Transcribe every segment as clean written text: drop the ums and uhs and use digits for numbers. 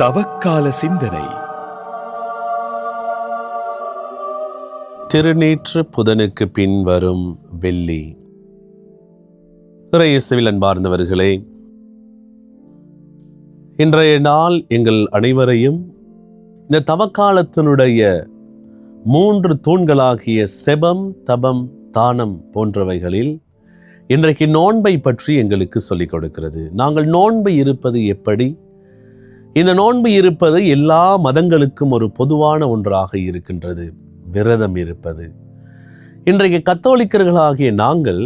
தவக்கால சிந்தனை. திருநீற்று புதனுக்கு பின் வரும் வெள்ளி. இயேசுவில் அன்பார்ந்தவர்களே, இன்றைய நாள் எங்கள் அனைவரையும் இந்த தவக்காலத்தினுடைய 3 தூண்களாகிய செபம், தபம், தானம் போன்றவைகளில் இன்றைக்கு நோன்பை பற்றி எங்களுக்கு சொல்லிக் கொடுக்கிறது. நாங்கள் நோன்பு இருப்பது எப்படி? இந்த நோன்பு இருப்பது எல்லா மதங்களுக்கும் ஒரு பொதுவான ஒன்றாக இருக்கின்றது, விரதம் இருப்பது. இன்றைக்கு கத்தோலிக்கர்களாகிய நாங்கள்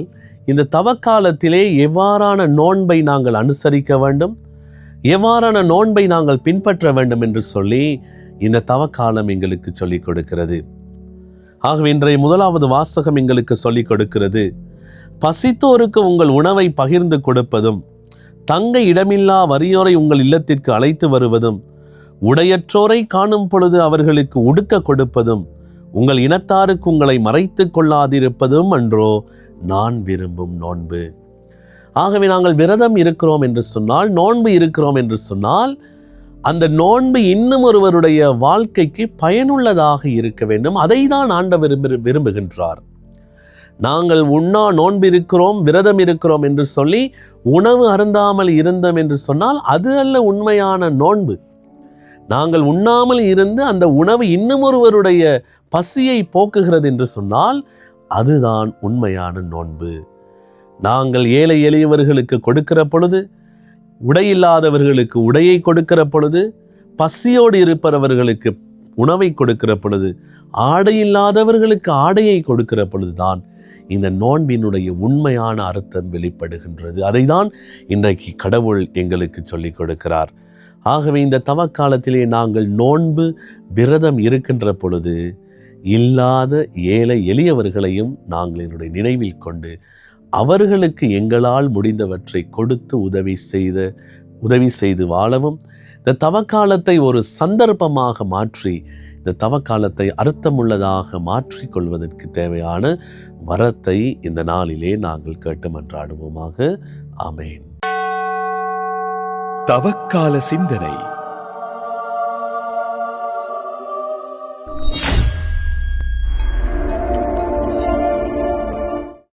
இந்த தவக்காலத்திலே எவ்வாறான நோன்பை நாங்கள் அனுசரிக்க வேண்டும், எவ்வாறான நோன்பை நாங்கள் பின்பற்ற வேண்டும் என்று சொல்லி இந்த தவக்காலம் எங்களுக்கு சொல்லிக் கொடுக்கிறது. ஆகவே இன்றைய முதலாவது வாசகம் எங்களுக்கு சொல்லிக் கொடுக்கிறது, பசித்தோருக்கு உங்கள் உணவை பகிர்ந்து கொடுப்பதும், தங்க இடமில்லா வறியோரை உங்கள் இல்லத்திற்கு அழைத்து வருவதும், உடையற்றோரை காணும் பொழுது அவர்களுக்கு உடுக்க கொடுப்பதும், உங்கள் இனத்தாருக்கு உங்களை மறைத்து கொள்ளாதிருப்பதும் அன்றோ நான் விரும்பும் நோன்பு. ஆகவே நாங்கள் விரதம் இருக்கிறோம் என்று சொன்னால், நோன்பு இருக்கிறோம் என்று சொன்னால், அந்த நோன்பு இன்னும் ஒருவருடைய வாழ்க்கைக்கு பயனுள்ளதாக இருக்க வேண்டும். அதை தான் ஆண்டவர் விரும்புகின்றார். நாங்கள் உண்ணா நோன்பு இருக்கிறோம், விரதம் இருக்கிறோம் என்று சொல்லி உணவு அருந்தாமல் இருந்தோம் என்று சொன்னால் அது அல்ல உண்மையான நோன்பு. நாங்கள் உண்ணாமல் இருந்து அந்த உணவு இன்னும் ஒருவருடைய பசியை போக்குகிறது என்று சொன்னால் அதுதான் உண்மையான நோன்பு. நாங்கள் ஏழை எளியவர்களுக்கு கொடுக்கிற பொழுது, உடையில்லாதவர்களுக்கு உடையை கொடுக்கிற பொழுது, பசியோடு இருப்பவர்களுக்கு உணவை கொடுக்கிற பொழுது, ஆடை இல்லாதவர்களுக்கு ஆடையை கொடுக்கிற பொழுதுதான் இந்த நோன்பினுடைய உண்மையான அர்த்தம் வெளிப்படுகின்றது. அதைதான் இன்றைக்கு கடவுள் எங்களுக்கு சொல்லிக் கொடுக்கிறார். ஆகவே இந்த தவக்காலத்திலே நாங்கள் நோன்பு விரதம் இருக்கின்ற பொழுது இல்லாத ஏழை எளியவர்களையும் நாங்கள் என்னுடைய நினைவில் கொண்டு அவர்களுக்கு எங்களால் முடிந்தவற்றை கொடுத்து உதவி செய்து வாழவும், இந்த தவக்காலத்தை ஒரு சந்தர்ப்பமாக மாற்றி இந்த தவக்காலத்தை அர்த்தமுள்ளதாக மாற்றிக்கொள்வதற்கு தேவையான வரத்தை இந்த நாளிலே நாங்கள் கேட்டு மன்றாடுவோமாக. ஆமேன். தவக்கால சிந்தனை.